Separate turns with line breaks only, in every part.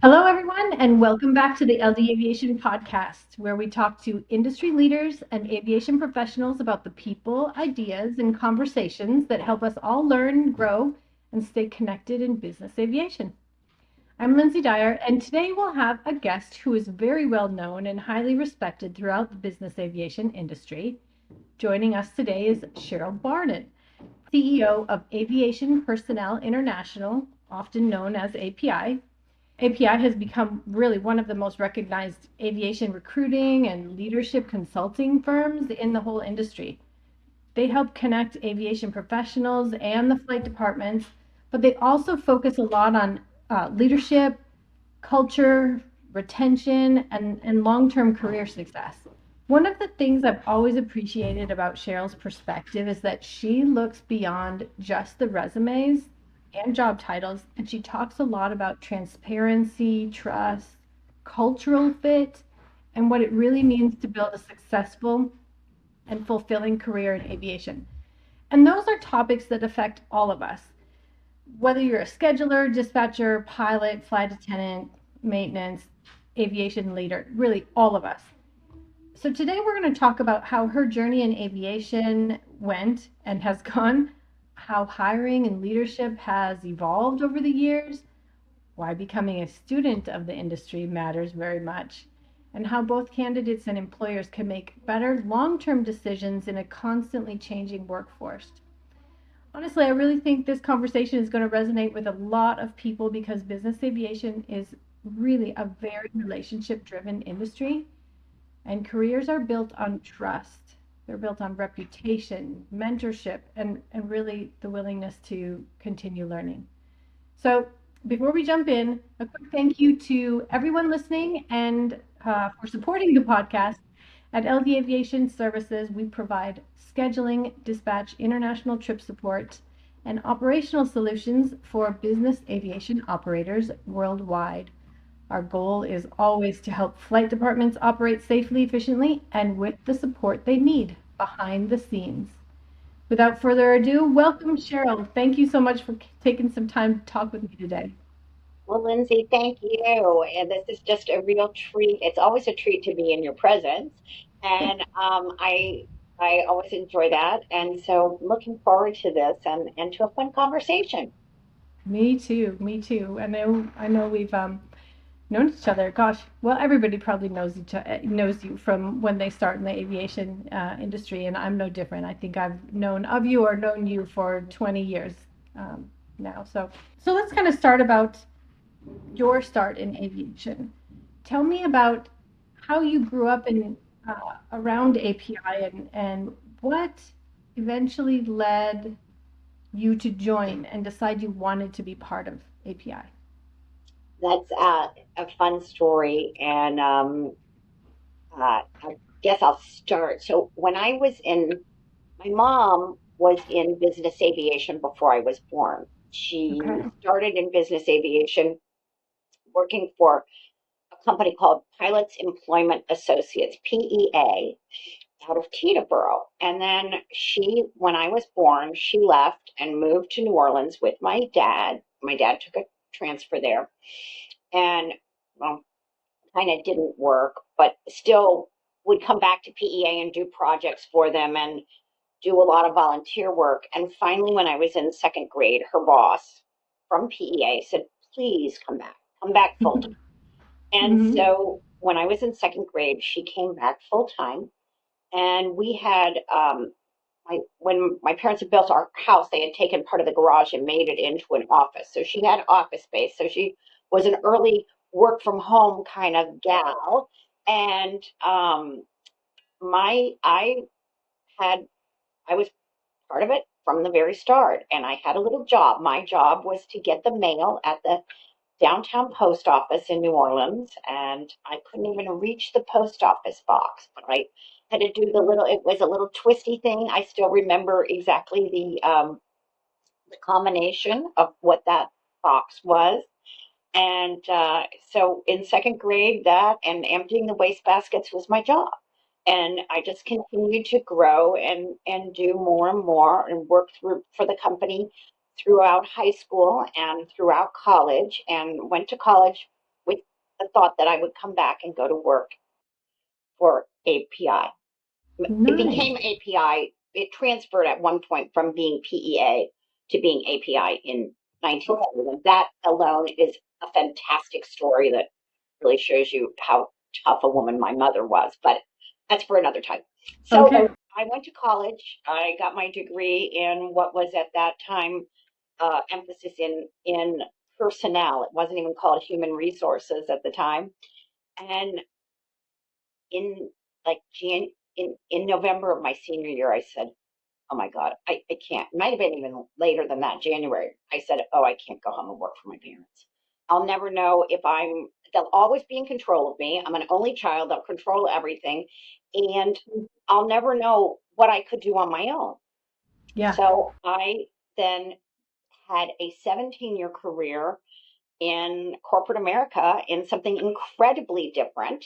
Hello, everyone, and welcome back to the LD Aviation Podcast, where we talk to industry leaders and aviation professionals about the people, ideas, and conversations that help us all learn, grow, and stay connected in business aviation. I'm Lindsay Dyer, and today we'll have a guest who is very well known and highly respected throughout the business aviation industry. Joining us today is Sheryl Barden, CEO of Aviation Personnel International, often known as API. API has become really one of the most recognized aviation recruiting and leadership consulting firms in the whole industry. They help connect aviation professionals and the flight departments, but they also focus a lot on leadership, culture, retention, and long-term career success. One of the things I've always appreciated about Sheryl's perspective is that she looks beyond just the resumes and job titles, and she talks a lot about transparency, trust, cultural fit, and what it really means to build a successful and fulfilling career in aviation. And those are topics that affect all of us, whether you're a scheduler, dispatcher, pilot, flight attendant, maintenance, aviation leader, really all of us. So today we're going to talk about how her journey in aviation went and has gone, how hiring and leadership has evolved over the years, why becoming a student of the industry matters very much, and how both candidates and employers can make better long-term decisions in a constantly changing workforce. Honestly, I really think this conversation is going to resonate with a lot of people because business aviation is really a very relationship-driven industry, and careers are built on trust. They're built on reputation, mentorship, and really the willingness to continue learning. So before we jump in, a quick thank you to everyone listening and for supporting the podcast. At LD Aviation Services, we provide scheduling, dispatch, international trip support, and operational solutions for business aviation operators worldwide. Our goal is always to help flight departments operate safely, efficiently, and with the support they need behind the scenes. Without further ado, welcome, Sheryl. Thank you so much for taking some time to talk with me today.
Well, Lindsay, thank you. And this is just a real treat. It's always a treat to be in your presence, and I always enjoy that. And so, looking forward to this and to a fun conversation.
Me too. Me too. I know we've known each other. Gosh, well, everybody probably knows you from when they start in the aviation industry, and I'm no different. I think I've known of you or known you for 20 years now. So let's kind of start about your start in aviation. Tell me about how you grew up in around API and what eventually led you to join and decide you wanted to be part of API.
That's a fun story, and I guess I'll start. So, when I was in, my mom was in business aviation before I was born. She
Okay.
started in business aviation working for a company called Pilots Employment Associates, PEA, out of Teterboro. And then when I was born, she left and moved to New Orleans with my dad. My dad took a transfer there and, well, kind of didn't work, but still would come back to PEA and do projects for them and do a lot of volunteer work. And finally, when I was in second grade, her boss from PEA said, please come back full time. And
Hmm.
so when I was in second grade, she came back full time, and we had when my parents had built our house, they had taken part of the garage and made it into an office. So she had office space. So she was an early work from home kind of gal, and my had I was part of it from the very start, and I had a little job. My job was to get the mail at the downtown post office in New Orleans, and I couldn't even reach the post office box, but I had to do it was a little twisty thing. I still remember exactly the combination of what that box was. And so in second grade, that and emptying the waste baskets was my job. And I just continued to grow and do more and more and work for the company throughout high school and throughout college, and went to college with the thought that I would come back and go to work for API. It
Nice.
became API. It transferred at one point from being PEA to being API in 1970. And that alone is a fantastic story that really shows you how tough a woman my mother was. But that's for another time. So
Okay.
I went to college. I got my degree in what was at that time emphasis in personnel. It wasn't even called human resources at the time. And in like in November of my senior year, I said, "Oh my God, I can't." It might have been even later than that, January. I said, "Oh, I can't go home and work for my parents. I'll never know if I'm. They'll always be in control of me. I'm an only child. They'll control everything, and I'll never know what I could do on my own."
Yeah.
So I then had a 17-year career in corporate America in something incredibly different.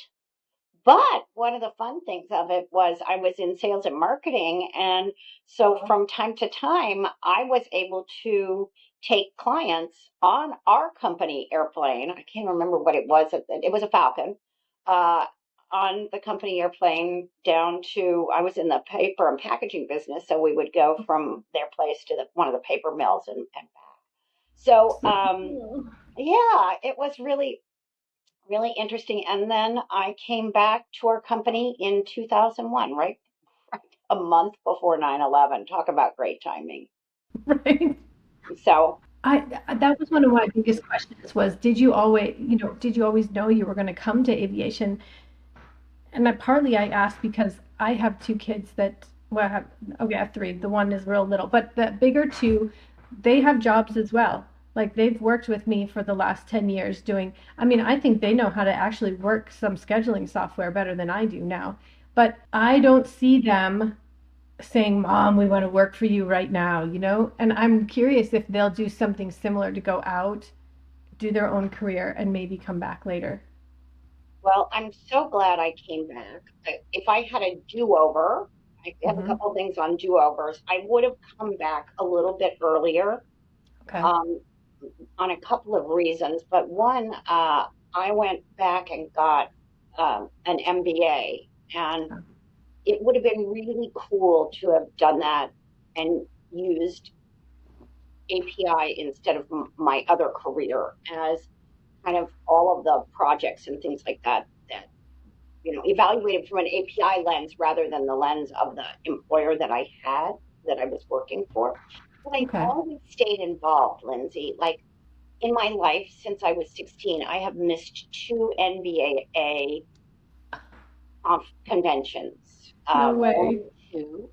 But one of the fun things of it was I was in sales and marketing. And so from time to time, I was able to take clients on our company airplane. I can't remember what it was. It was a Falcon. Uh, on the company airplane down to, I was in the paper and packaging business. So we would go from their place to one of the paper mills and back. So,
So cool.
yeah, it was really interesting. And then I came back to our company in 2001, right? Right a month before 9/11. Talk about great timing.
Right.
So,
I that was one of my biggest questions was, did you always know you were going to come to aviation? And I asked because I have two kids that, well, I have three. The one is real little, but the bigger two, they have jobs as well. Like they've worked with me for the last 10 years doing, I mean, I think they know how to actually work some scheduling software better than I do now. But I don't see them saying, Mom, we want to work for you right now, you know? And I'm curious if they'll do something similar to go out, do their own career, and maybe come back later.
well, I'm so glad I came back. If I had a do-over, I have a
Hmm.
couple of things on do-overs. I would have come back a little bit earlier
Okay.
um, on a couple of reasons. But one, I went back and got an MBA, and it would have been really cool to have done that and used API instead of my other career as kind of all of the projects and things like that evaluated from an API lens rather than the lens of the employer that I had that I was working for. But I
Okay.
always stayed involved, Lindsay. Like in my life since I was 16, I have missed two NBAA conventions.
No way.
Only two.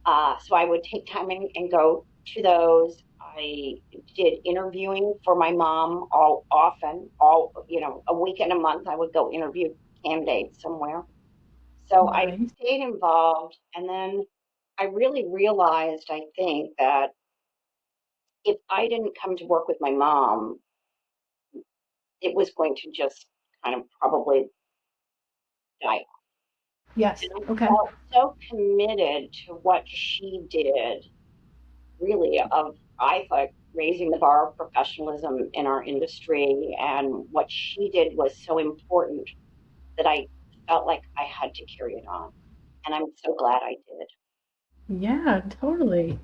So I would take time and go to those. I did interviewing for my mom all often, a week and a month. I would go interview candidates somewhere. So I
Nice.
stayed involved, and then I really realized, I think, that if I didn't come to work with my mom, it was going to just kind of probably die.
Yes.
And I
Okay.
felt so committed to what she did really of, I thought, raising the bar of professionalism in our industry. And what she did was so important that I felt like I had to carry it on. And I'm so glad I did.
Yeah, totally.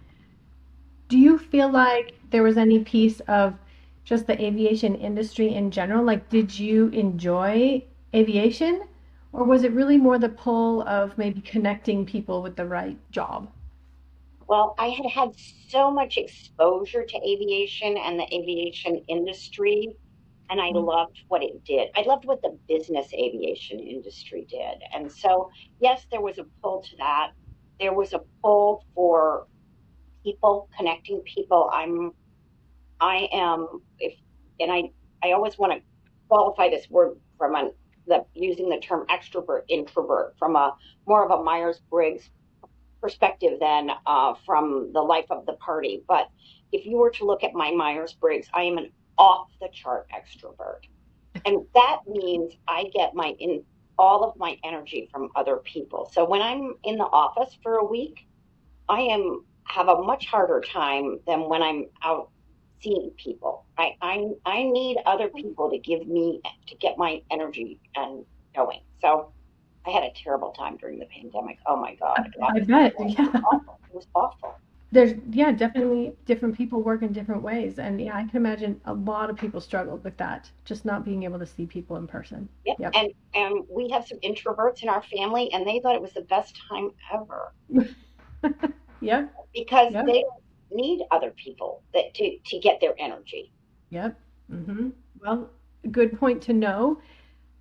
Do you feel like there was any piece of just the aviation industry in general? Like, did you enjoy aviation? Or was it really more the pull of maybe connecting people with the right job?
Well, I had had so much exposure to aviation and the aviation industry, and I loved what it did. I loved what the business aviation industry did. And so, yes, there was a pull to that. There was a pull for people, connecting people. I am if and I always want to qualify this word from using the term extrovert introvert from a more of a Myers-Briggs perspective than from the life of the party. But if you were to look at my Myers-Briggs, I am an off the chart extrovert. And that means I get all of my energy from other people. So when I'm in the office for a week, I am have a much harder time than when I'm out seeing people. I need other people to get my energy and going. So I had a terrible time during the pandemic. Oh my God.
I bet.
It was
Yeah.
awful. It was awful.
There's, yeah, definitely different people work in different ways. And yeah, I can imagine a lot of people struggled with that, just not being able to see people in person.
Yep.
Yep.
And we have some introverts in our family, and they thought it was the best time ever
Yep.
because
Yep.
they don't need other people to get their energy.
Yep. Well, good point to know.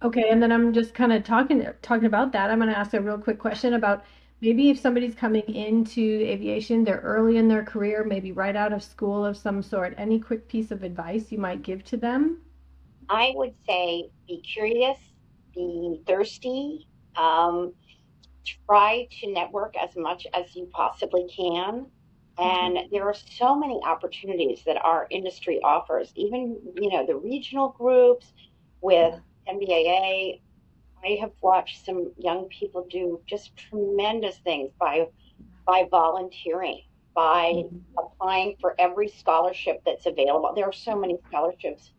Okay, and then I'm just kind of talking about that. I'm going to ask a real quick question about maybe if somebody's coming into aviation, they're early in their career, maybe right out of school of some sort. Any quick piece of advice you might give to them?
I would say be curious, be thirsty, um, try to network as much as you possibly can.
Okay.
And there are so many opportunities that our industry offers, even, the regional groups with MBAA. I have watched some young people do just tremendous things by volunteering, by
Mhm.
applying for every scholarship that's available. There are so many scholarships.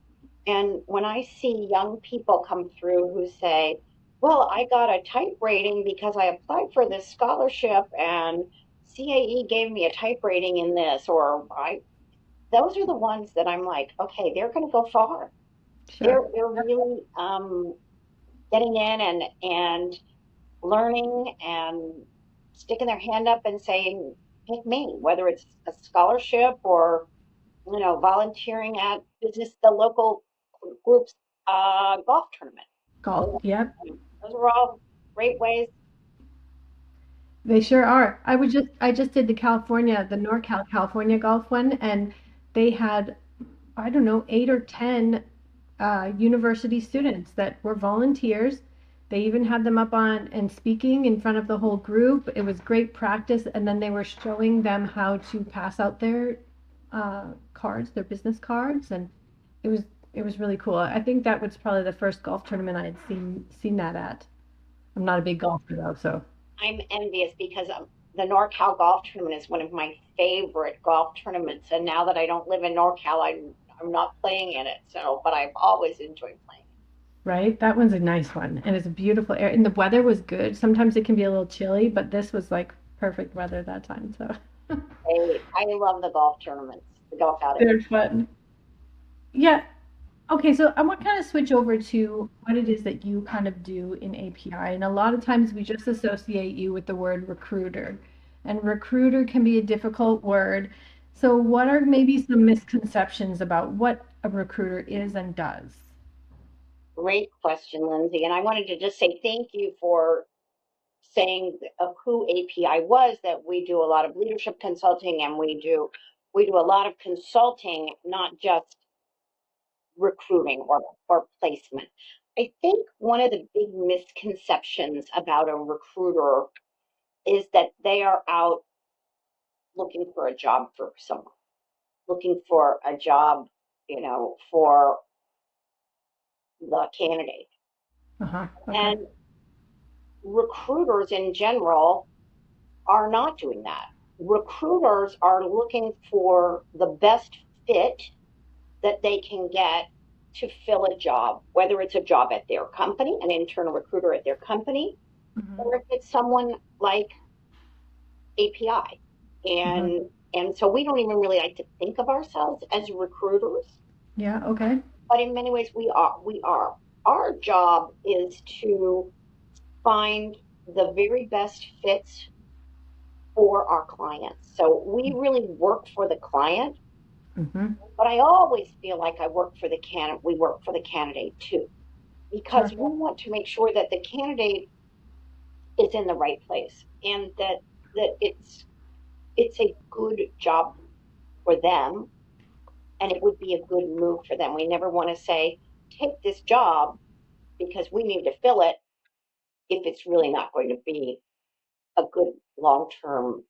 And when I see young people come through who say, well, I got a type rating because I applied for this scholarship and CAE gave me a type rating in this, those are the ones that I'm like, okay, they're going to go far.
Sure.
They're really getting in and learning and sticking their hand up and saying, pick me, whether it's a scholarship or, volunteering at the local group's golf tournament.
Golf.
Those,
Yep.
those are all great ways.
They sure are. I just did the NorCal California golf one, and they had, I don't know, 8 or 10 university students that were volunteers. They even had them up on and speaking in front of the whole group. It was great practice, and then they were showing them how to pass out their cards, their business cards, and it was it was really cool. I think that was probably the first golf tournament I had seen that at. I'm not a big golfer though, so.
I'm envious because the NorCal golf tournament is one of my favorite golf tournaments. And now that I don't live in NorCal, I'm not playing in it. So, but I've always enjoyed playing.
Right? That one's a nice one. And it's a beautiful air. And the weather was good. Sometimes it can be a little chilly, but this was like perfect weather that time. So
I love the golf tournaments, the golf outings.
they're fun. Yeah. Okay, so I want to kind of switch over to what it is that you kind of do in API. And a lot of times we just associate you with the word recruiter. And recruiter can be a difficult word. So what are maybe some misconceptions about what a recruiter is and does?
Great question, Lindsay. And I wanted to just say thank you for saying of who API was, that we do a lot of leadership consulting and we do a lot of consulting, not just recruiting or placement. I think one of the big misconceptions about a recruiter is that they are out looking for a job for someone, looking for a job, for the candidate.
Uh-huh. Okay.
And recruiters in general are not doing that. Recruiters are looking for the best fit that they can get to fill a job, whether it's a job at their company, an internal recruiter at their company,
Hmm.
or if it's someone like API.
Hmm.
And so we don't even really like to think of ourselves as recruiters,
Yeah, okay.
but in many ways we are. Our job is to find the very best fits for our clients. So we really work for the client,
Hmm.
but I always feel like we work for the candidate too, because
Sure.
we want to make sure that the candidate is in the right place and that it's a good job for them and it would be a good move for them. We never want to say, take this job because we need to fill it if it's really not going to be a good long term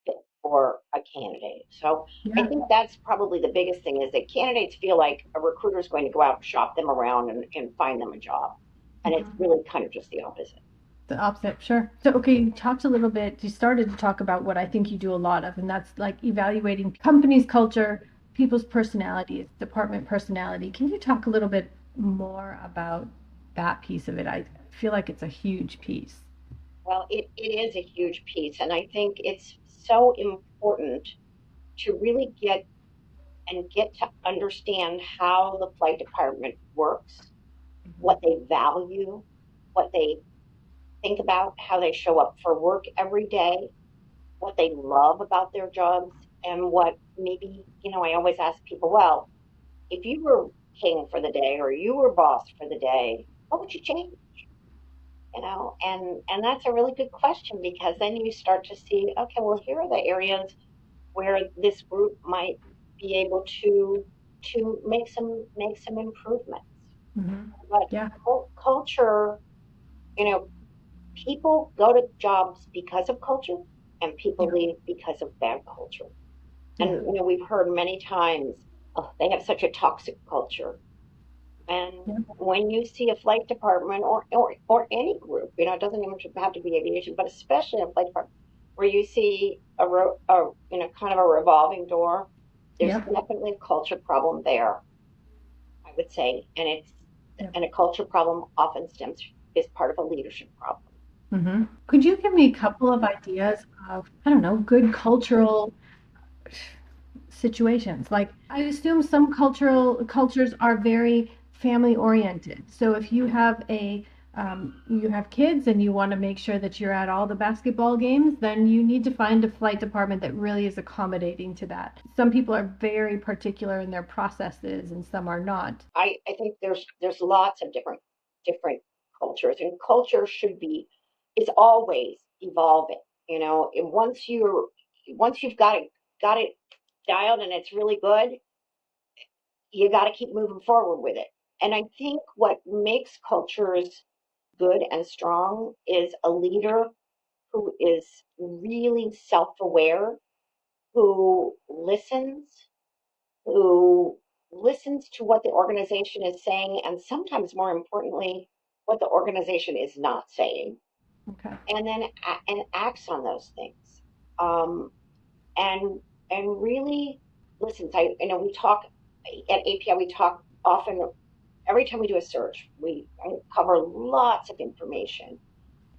fit for a candidate. So I
Yeah.
think that's probably the biggest thing is that candidates feel like a recruiter is going to go out and shop them around and find them a job. And it's
Mhm.
really kind of just the opposite.
The opposite, sure. So, okay, you talked a little bit, you started to talk about what I think you do a lot of, and that's like evaluating companies' culture, people's personalities, department personality. Can you talk a little bit more about that piece of it? I feel like it's a huge piece.
Well, it is a huge piece, and I think it's so important to really get to understand how the flight department works, what they value, what they think about, how they show up for work every day, what they love about their jobs, and what maybe, I always ask people, well, if you were king for the day or you were boss for the day, what would you change? And that's a really good question because then you start to see, okay, well, here are the areas where this group might be able to make some improvements.
Mm-hmm.
But
Yeah,
culture, you know, people go to jobs because of culture, and people
yeah,
leave because of bad culture. And
yeah,
we've heard many times, oh, they have such a toxic culture. And
yeah,
when you see a flight department or any group, it doesn't even have to be aviation, but especially a flight department, where you see kind of a revolving door, there's
yeah,
definitely a culture problem there, I would say,
yeah.
and a culture problem often stems is part of a leadership problem.
Mm-hmm. Could you give me a couple of ideas of, I don't know, good cultural situations? Like, I assume some cultures are very family oriented. So if you have kids and you want to make sure that you're at all the basketball games, then you need to find a flight department that really is accommodating to that. Some people are very particular in their processes and some are not.
I think there's lots of different cultures, and culture should be is always evolving. And once you've got it dialed and it's really good, you got to keep moving forward with it. And I think what makes cultures good and strong is a leader who is really self-aware, who who listens to what the organization is saying, and sometimes more importantly, what the organization is not saying,
Okay.
and then and acts on those things. Um, and and really listens. We talk at API. We talk often. Every time we do a search, we cover lots of information,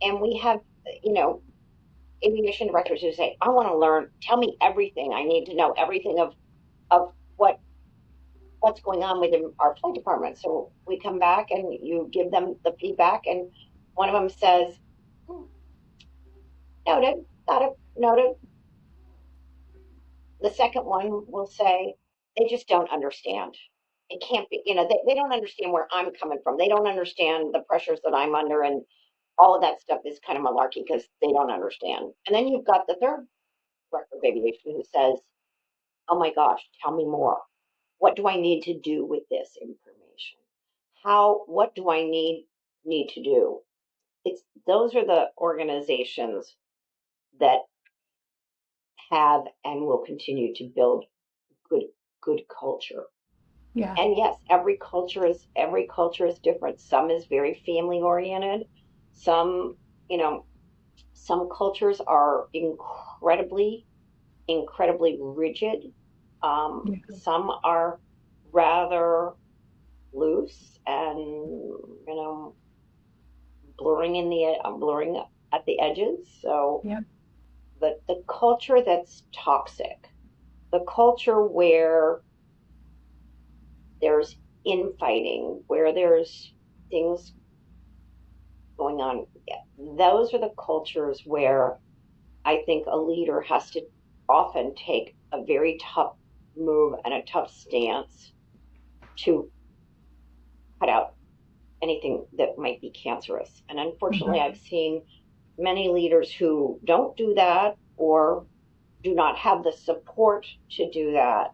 and we have you know aviation directors who say, "I want to learn. Tell me everything. I need to know everything of what's going on within our flight department." So we come back and you give them the feedback, and one of them says, "Hmm, noted, got it, noted." The second one will say, they just don't understand. It can't be, they don't understand where I'm coming from. They don't understand the pressures that I'm under, and all of that stuff is kind of malarkey because they don't understand. And then you've got the third director of aviation who says, oh my gosh, tell me more. What do I need to do with this information? What do I need to do? Those are the organizations that have and will continue to build good good culture.
Yeah.
And yes, every culture is different. Some is very family oriented. Some, you know, some cultures are incredibly rigid.
Yeah.
Some are rather loose and blurring at the edges. So
Yeah.
the culture that's toxic, the culture where there's infighting, where there's things going on, yeah, those are the cultures where I think a leader has to often take a very tough move and a tough stance to cut out anything that might be cancerous. And unfortunately,
Mhm.
I've seen many leaders who don't do that or do not have the support to do that.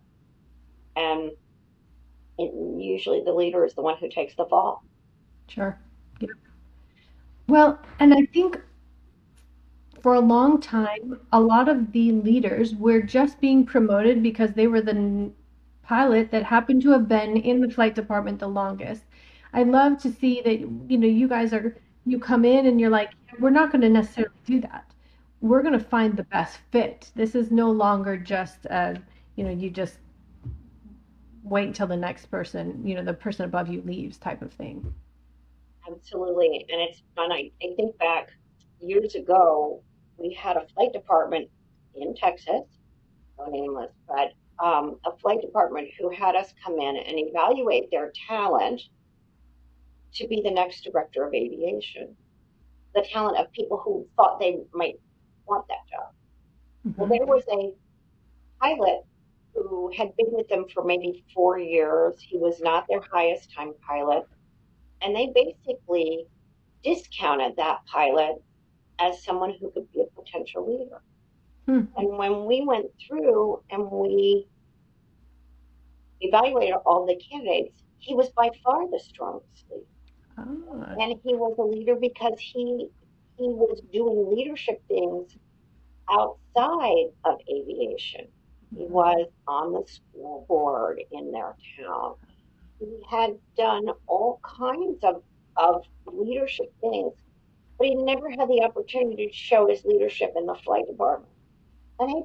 And usually the leader is the one who takes the fall.
Sure. Yeah. Well, and I think for a long time, a lot of the leaders were just being promoted because they were the pilot that happened to have been in the flight department the longest. I love to see that, you come in and you're like, we're not going to necessarily do that. We're going to find the best fit. This is no longer just, you just wait until the next person, the person above you leaves type of thing.
Absolutely. And it's fun. I think back years ago, we had a flight department in Texas, no nameless, but a flight department who had us come in and evaluate their talent to be the next director of aviation, the talent of people who thought they might want that job. Well,
Hmm.
there was a pilot who had been with them for maybe 4 years. He was not their highest time pilot. And they basically discounted that pilot as someone who could be a potential leader.
Hmm.
And when we went through and we evaluated all the candidates, he was by far the strongest leader.
Ah,
And he was a leader because he was doing leadership things outside of aviation. He was on the school board in their town. He had done all kinds of leadership things, but he never had the opportunity to show his leadership in the flight department. And
yeah,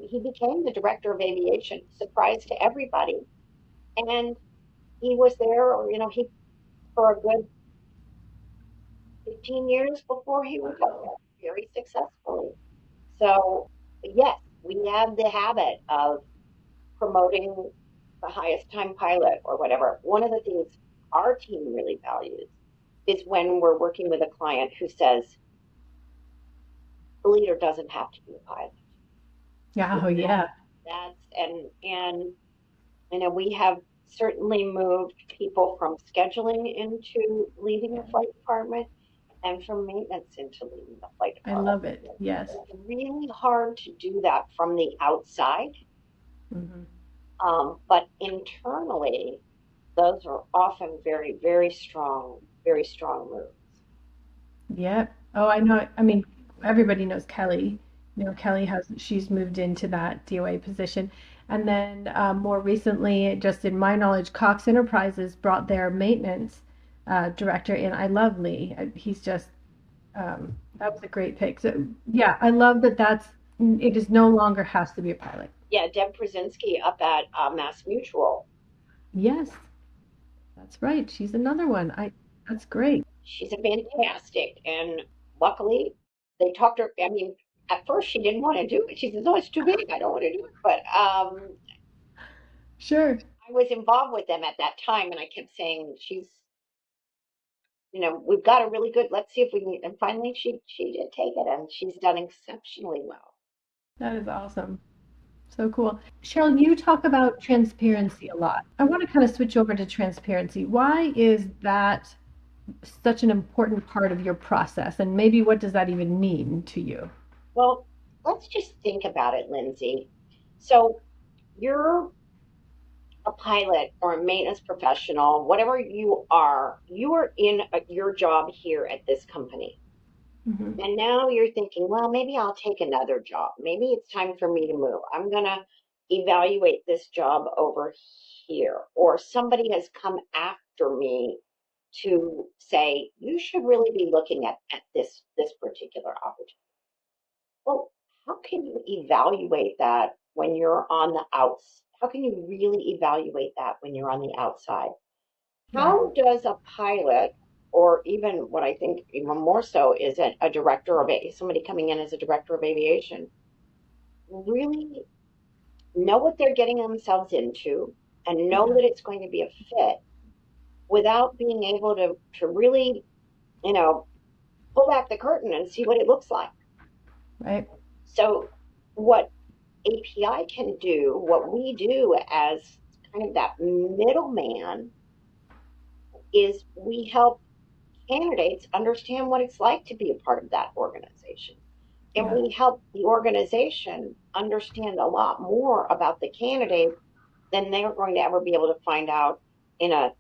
he became the director of aviation, surprise to everybody. And he was there, he for a good 15 years before he retired, very successfully. So yes, we have the habit of promoting the highest time pilot or whatever. One of the things our team really values is when we're working with a client who says the leader doesn't have to be a pilot.
yeah, oh
That,
yeah,
and we have certainly moved people from scheduling into leading the flight department and from maintenance into leading the flight
I
department.
love it. Yes.
It's really hard to do that from the outside,
Hmm.
but internally, those are often very strong moves.
Yep. Oh, I know. I mean, everybody knows Kelly. Kelly she's moved into that DOA position. And then more recently, just in my knowledge, Cox Enterprises brought their maintenance director in. I love Lee. He's just, that was a great pick. So, yeah, I love that it is no longer has to be a pilot.
Yeah, Deb Brzezinski up at Mass Mutual.
Yes, that's right. She's another one. That's great.
She's a fantastic, and luckily they talked her. I mean, at first she didn't want to do it. She says, "Oh, it's too big. I don't want to do it." But
Sure.
I was involved with them at that time, and I kept saying, we've got a really good. Let's see if we can. And finally, she did take it, and she's done exceptionally well.
That is awesome. So cool. Sheryl, you talk about transparency a lot. I want to kind of switch over to transparency. Why is that such an important part of your process? And maybe what does that even mean to you?
Well, let's just think about it, Lindsay. So you're a pilot or a maintenance professional, whatever you are in your job here at this company.
Hmm.
And now you're thinking, well, maybe I'll take another job. Maybe it's time for me to move. I'm going to evaluate this job over here. Or somebody has come after me to say, you should really be looking at this particular opportunity. Well, how can you evaluate that when you're on the outs? How can you really evaluate that when you're on the outside?
Yeah,
How does a pilot, or even what I think even more so is a director of somebody coming in as a director of aviation, really know what they're getting themselves into and know
yeah,
that it's going to be a fit without being able to really, you know, pull back the curtain and see what it looks like?
right.
So what API can do, what we do as kind of that middleman, is we help candidates understand what it's like to be a part of that organization. And
Yeah,
we help the organization understand a lot more about the candidate than they're going to ever be able to find out in a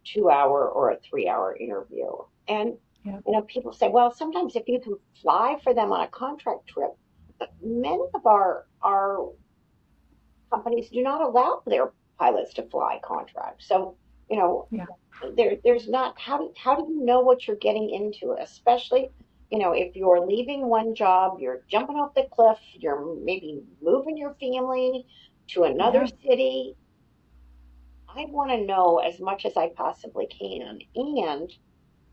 2 hour or a 3 hour interview. And
yeah,
people say, well, sometimes if you can fly for them on a contract trip, but many of our companies do not allow their pilots to fly contracts. So, you know,
yeah,
there's not how do you know what you're getting into, especially, if you're leaving one job, you're jumping off the cliff, you're maybe moving your family to another
yeah.
city. I want to know as much as I possibly can. And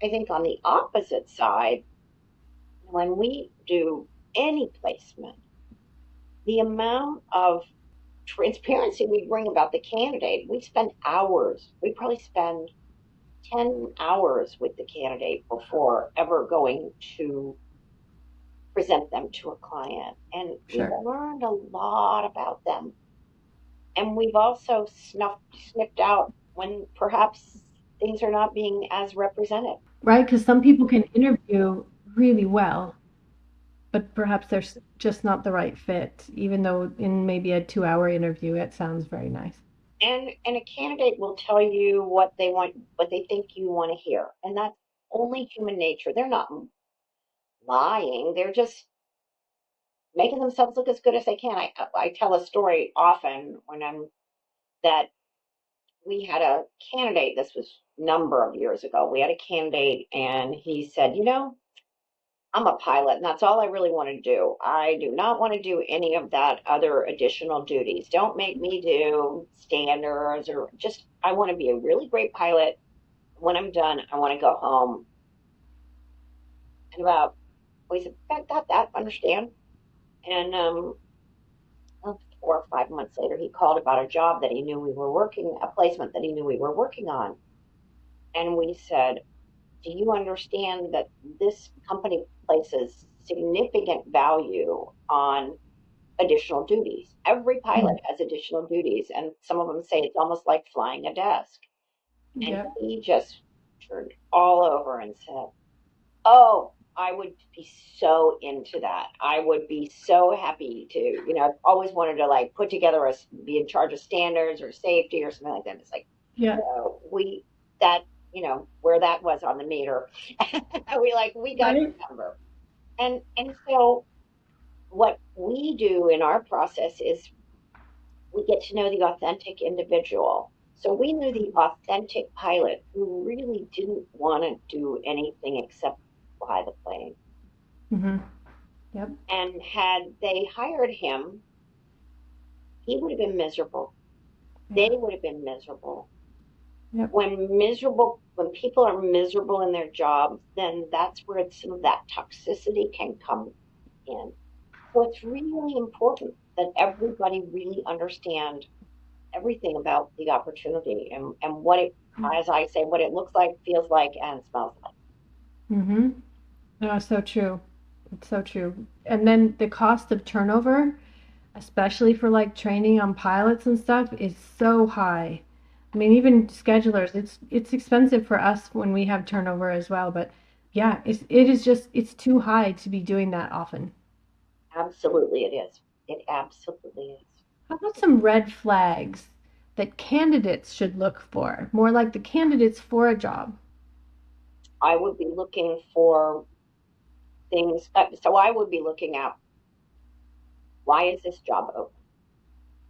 I think on the opposite side, when we do any placement, the amount of transparency we bring about the candidate, we spend hours. We probably spend 10 hours with the candidate before ever going to present them to a client. And we've
Sure.
learned a lot about them. And we've also snipped out when perhaps things are not being as represented.
Right? Because some people can interview really well, but perhaps they're just not the right fit, even though in maybe a 2 hour interview, it sounds very nice.
And a candidate will tell you what they want, what they think you want to hear. And that's only human nature. They're not lying. They're just making themselves look as good as they can. I tell a story often when I'm that we had a candidate, this was a number of years ago. We had a candidate and he said, I'm a pilot and that's all I really want to do. I do not want to do any of that other additional duties. Don't make me do standards or just, I want to be a really great pilot. When I'm done, I want to go home. And about, we said, got that, understand. And 4 or 5 months later, he called about a job that he knew we were working, a placement that he knew we were working on. And we said, do you understand that this company places significant value on additional duties? Every pilot
Mm.
has additional duties, and some of them say it's almost like flying a desk. And
Yep.
he just turned all over and said, oh, I would be so into that. I would be so happy to, I've always wanted to like put together be in charge of standards or safety or something like that. It's like,
Yeah.
we, that, where that was on the meter, we got
Right.
your number. And so what we do in our process is we get to know the authentic individual. So we knew the authentic pilot who really didn't want to do anything except fly the plane.
Hmm. Yep.
And had they hired him, he would have been miserable. They
Yeah.
would have been miserable.
Yep.
When people are miserable in their jobs, then that's where some of that toxicity can come in. So it's really important that everybody really understand everything about the opportunity and what it, as I say, what it looks like, feels like, and smells like.
Mm-hmm. No, so true. It's so true. And then the cost of turnover, especially for like training on pilots and stuff, is so high. I mean, even schedulers, it's expensive for us when we have turnover as well. But yeah, it is just it's too high to be doing that often.
Absolutely, it is. It absolutely is.
How about some red flags that candidates should look for? More like the candidates for a job.
I would be looking for things. So I would be looking at why is this job open?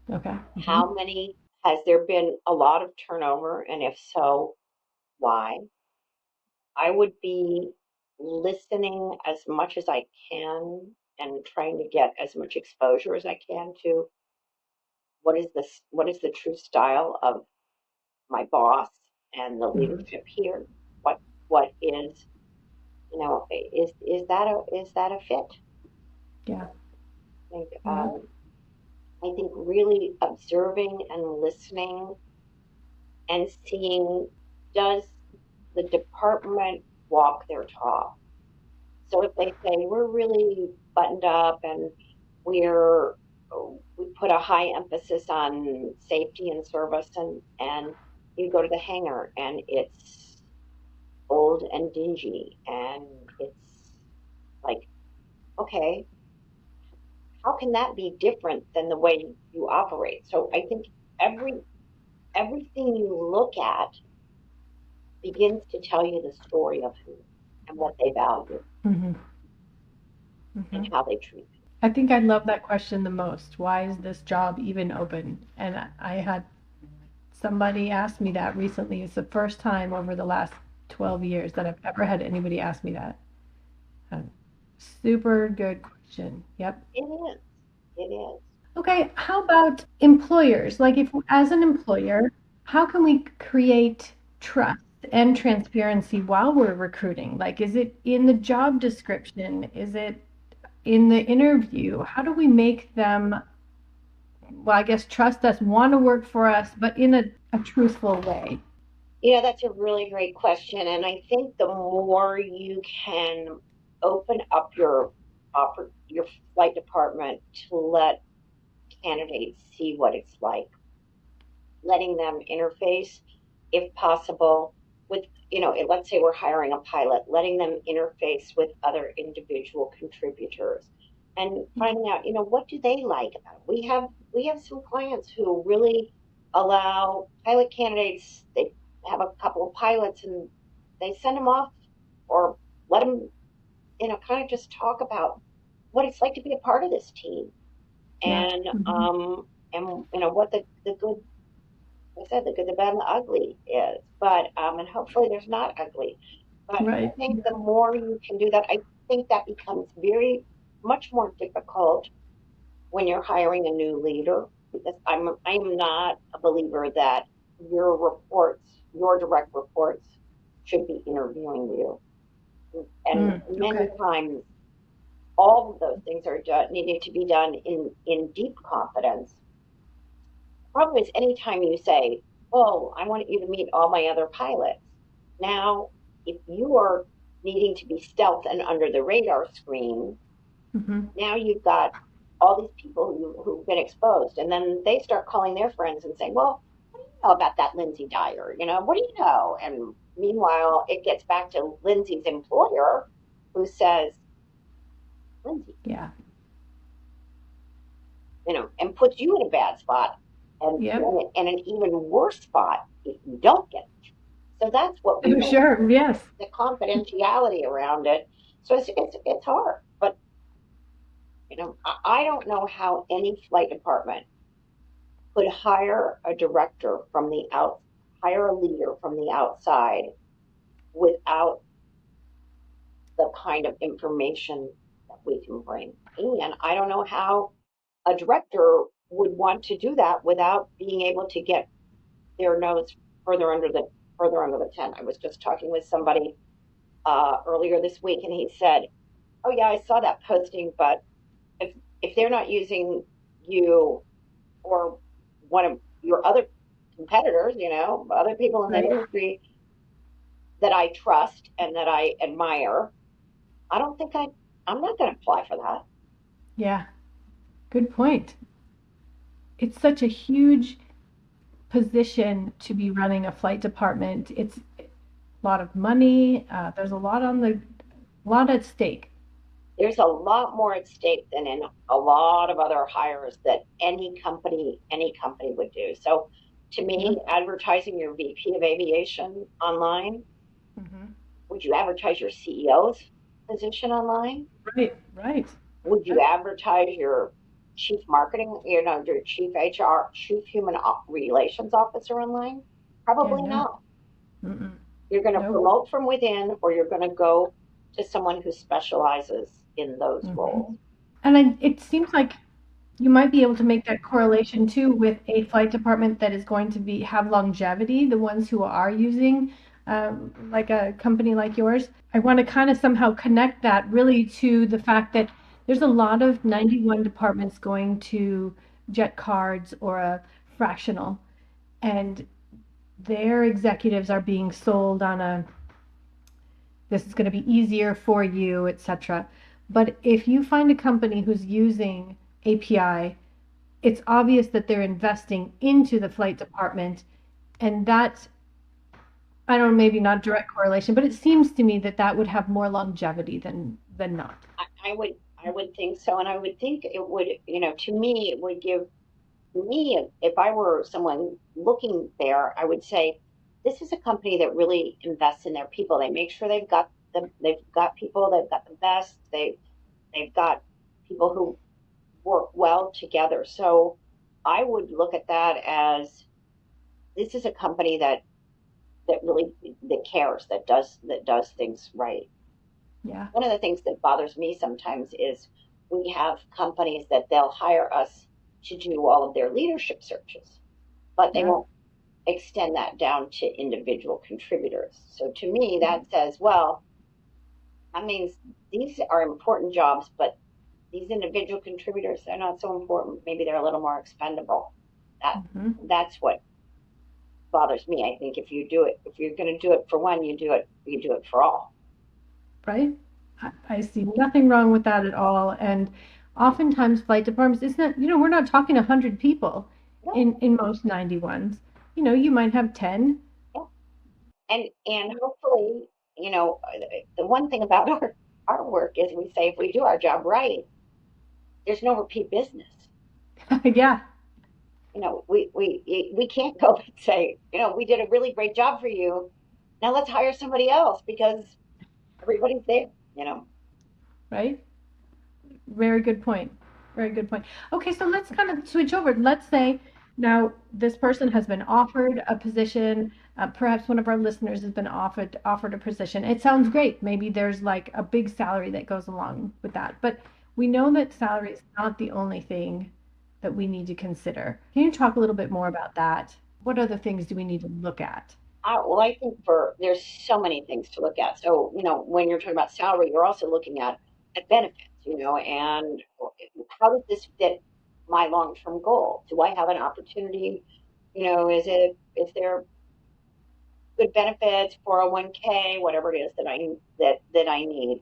Okay. Hmm.
How many, has there been a lot of turnover? And if so, why? I would be listening as much as I can and trying to get as much exposure as I can to what is the true style of my boss and the
Hmm.
leadership here? What is, is that a fit?
Yeah.
I think
Yeah.
really observing and listening and seeing, does the department walk their talk? So if they say we're really buttoned up and we're we put a high emphasis on safety and service, and you go to the hangar and it's old and dingy and it's like, okay, how can that be different than the way you operate? So I think everything you look at begins to tell you the story of who and what they value
Hmm.
and
Hmm.
how they treat people.
I think I love that question the most. Why is this job even open? And I had somebody ask me that recently. It's the first time over the last 12 years that I've ever had anybody ask me that. Uh, Super good question. Yep.
It is. It is.
Okay, how about employers? Like if as an employer, How can we create trust and transparency while we're recruiting? Like, is it in the job description? Is it in the interview? How do we make them, well, I guess, trust us, want to work for us, but in a truthful way?
That's a really great question. And I think the more you can open up your flight department to let candidates see what it's like, letting them interface, if possible, with, let's say we're hiring a pilot, letting them interface with other individual contributors and finding out, what do they like about it. We have some clients who really allow pilot candidates, they have a couple of pilots and they send them off or let them, kind of just talk about what it's like to be a part of this team
Yeah.
and
Mhm.
what the good, like I said, the good, the bad, and the ugly is. But and hopefully there's not ugly. But I
Right.
think the more you can do that, I think that becomes very much more difficult when you're hiring a new leader because I'm not a believer that your direct reports should be interviewing you. And many
Okay.
times all of those things are needing to be done in deep confidence. Problem is, anytime you say, "Oh, I want you to meet all my other pilots," now, if you are needing to be stealth and under the radar screen,
Hmm.
now you've got all these people who've been exposed, and then they start calling their friends and saying, "Well, what do you know about that Lindsay Dyer? What do you know?" And meanwhile, it gets back to Lindsay's employer, who says, "Lindsay,"
Yeah.
and puts you in a bad spot,
Yep.
and an even worse spot if you don't get. So that's what we don't,
Sure. Yes.
the confidentiality around it. So it's hard. But I don't know how any flight department could hire a leader from the outside without the kind of information that we can bring. And I don't know how a director would want to do that without being able to get their nose further under the further under the tent. I was just talking with somebody earlier this week, and he said, "Oh yeah, I saw that posting, but if they're not using you or one of your other competitors, other people in the
Right.
industry that I trust and that I admire, I don't think I'm not going to apply for that."
Yeah. Good point. It's such a huge position to be running a flight department. It's a lot of money. There's a lot at stake.
There's a lot more at stake than in a lot of other hires that any company would do. So, to
Yeah.
me, advertising your VP of aviation online,
Hmm.
would you advertise your CEO's position online?
Right. Right.
Would you advertise your chief marketing, your chief HR, chief human relations officer online?
Yeah.
Probably
No.
not.
Mm-mm.
You're going to
Nope.
promote from within, or you're going to go to someone who specializes in those
Hmm.
roles.
And it seems like you might be able to make that correlation too with a flight department that is going to be have longevity, the ones who are using like a company like yours. I want to kind of somehow connect that really to the fact that there's a lot of 91 departments going to jet cards or a fractional, and their executives are being sold on a this is going to be easier for you, etc. But if you find a company who's using API, it's obvious that they're investing into the flight department, and that's, I don't know, maybe not direct correlation, but it seems to me that that would have more longevity than not.
I would think so, and I would think it would, to me, it would give me, if I were someone looking there, I would say this is a company that really invests in their people. They make sure they've got people, they've got the best, they've got people who work well together. So I would look at that as this is a company that really that cares, that does things right.
Yeah,
One of the things that bothers me sometimes is we have companies that they'll hire us to do all of their leadership searches, but they
yeah,
won't. extend that down to individual contributors. So to me, that says, well, that means these are important jobs, but these individual contributors, they're not so important. Maybe they're a little more expendable. That
Mm-hmm.
that's what bothers me. I think if you're going to do it for one, you do it for all.
Right? I see nothing wrong with that at all. And oftentimes flight departments, it's not, we're not talking 100 people
No,
in most 91s. You might have 10.
no. And hopefully, the one thing about our work is we say if we do our job right, there's no repeat business.
Yeah,
We can't go and say, we did a really great job for you. Now let's hire somebody else because everybody's there, you know.
right? Very good point. Very good point. Okay, so let's kind of switch over. Let's say now this person has been offered a position. Perhaps one of our listeners has been offered a position. It sounds great. Maybe there's like a big salary that goes along with that. But we know that salary is not the only thing that we need to consider. Can you talk a little bit more about that? What other things do we need to look at?
Well, I think there's so many things to look at. So, when you're talking about salary, you're also looking at benefits, and how does this fit my long-term goal? Do I have an opportunity? Is there good benefits, 401k, whatever it is that I need?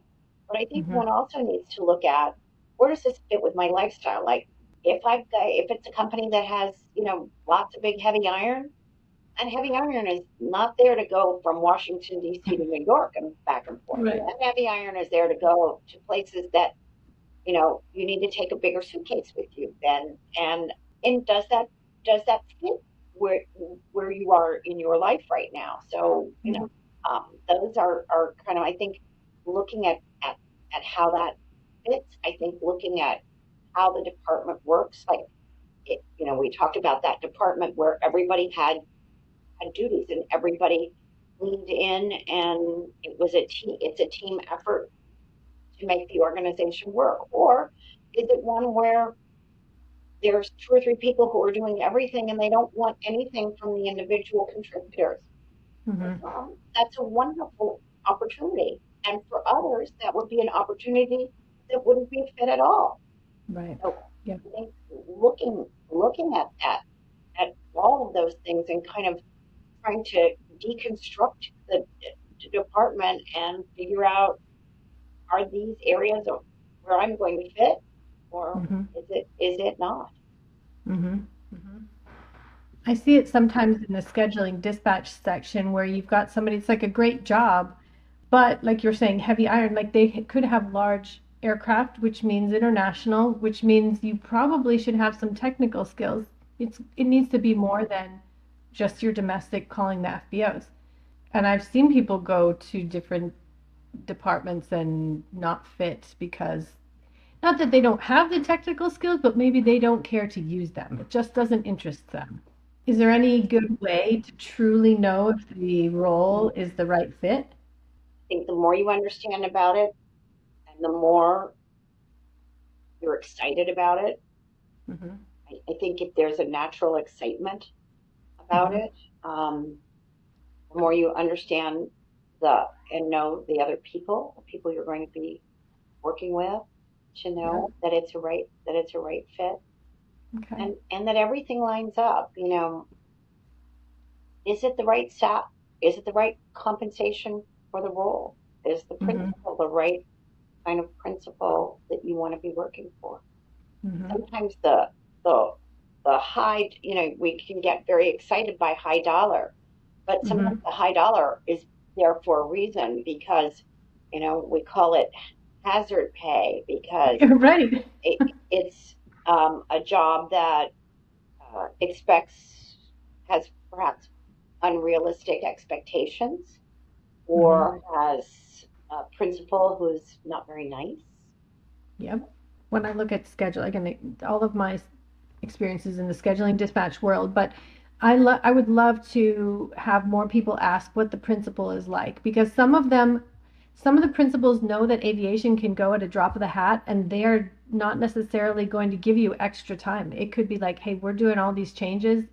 But I think
Hmm.
one also needs to look at where does this fit with my lifestyle? Like if it's a company that has, lots of big heavy iron, and heavy iron is not there to go from Washington, D.C. to New York and back and forth.
Right.
That heavy iron is there to go to places that, you need to take a bigger suitcase with you. And does that fit where where you are in your life right now? So,
Yeah.
those are kind of, I think, looking at how that fits. I think looking at how the department works, like we talked about that department where everybody had duties and everybody leaned in, and it's a team effort to make the organization work. Or is it one where there's two or three people who are doing everything and they don't want anything from the individual contributors? For
Hmm.
some, that's a wonderful opportunity, and for others that would be an opportunity that wouldn't be a fit at all.
Right.
So
Yeah.
I think looking at all of those things and kind of trying to deconstruct the department and figure out, are these areas where I'm going to fit, or
Hmm.
is it not?
Hmm. Hmm. I see it sometimes in the scheduling dispatch section where you've got somebody, it's like a great job, but like you're saying, heavy iron, like they could have large aircraft, which means international, which means you probably should have some technical skills. It needs to be more than just your domestic calling the FBOs. And I've seen people go to different departments and not fit because not that they don't have the technical skills, but maybe they don't care to use them. It just doesn't interest them. Is there any good way to truly know if the role is the right fit?
I think the more you understand about it and the more you're excited about it,
Hmm.
I think if there's a natural excitement about
Hmm.
it, the more you understand the and know the people you're going to be working with, to
Yeah.
know that it's a right fit,
Okay.
and that everything lines up. Is it the right stat? Is it the right compensation for the role? Is the
Hmm.
principal the right kind of principal that you want to be working for?
Hmm.
Sometimes the high, we can get very excited by high dollar, but sometimes
Hmm.
the high dollar is there for a reason, because we call it hazard pay, because
Right.
it's a job that expects has perhaps unrealistic expectations,
Hmm.
or has a principal who's not very nice.
Yep. When I look at schedule, again, all of my experiences in the scheduling dispatch world, but I would love to have more people ask what the principal is like because some of the principals know that aviation can go at a drop of the hat and they are not necessarily going to give you extra time. It could be like, hey, we're doing all these changes,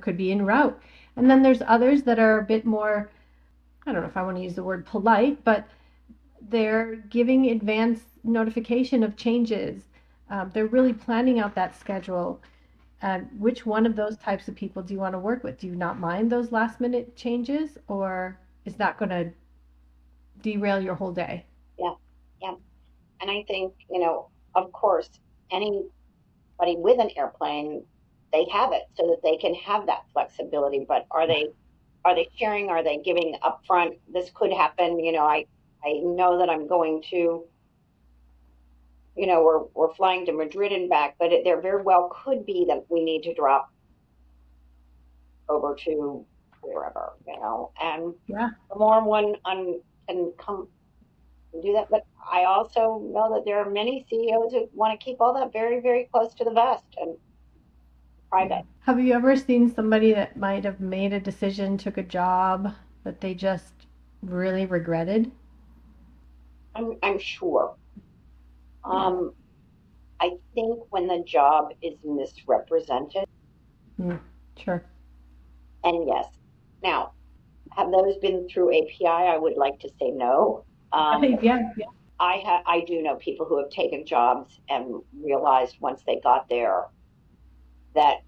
could be en route. And then there's others that are a bit more, I don't know if I want to use the word polite, but they're giving advance notification of changes. They're really planning out that schedule. And which one of those types of people do you want to work with? Do you not mind those last minute changes, or is that going to derail your whole day?
Yeah, yeah. And I think, of course, anybody with an airplane, they have it so that they can have that flexibility. But are they sharing? Are they giving upfront? This could happen. I know that I'm going to, we're flying to Madrid and back, but there very well could be that we need to drop over to wherever, and
Yeah.
the more one can come and do that. But I also know that there are many CEOs who want to keep all that very, very close to the vest and
Yeah.
private.
Have you ever seen somebody that might have made a decision, took a job that they just really regretted?
I'm sure.
Yeah.
Um, I think when the job is misrepresented,
Mm, sure.
and yes, now have those been through API? I would like to say no.
Right. Yeah. Yeah.
I do know people who have taken jobs and realized once they got there that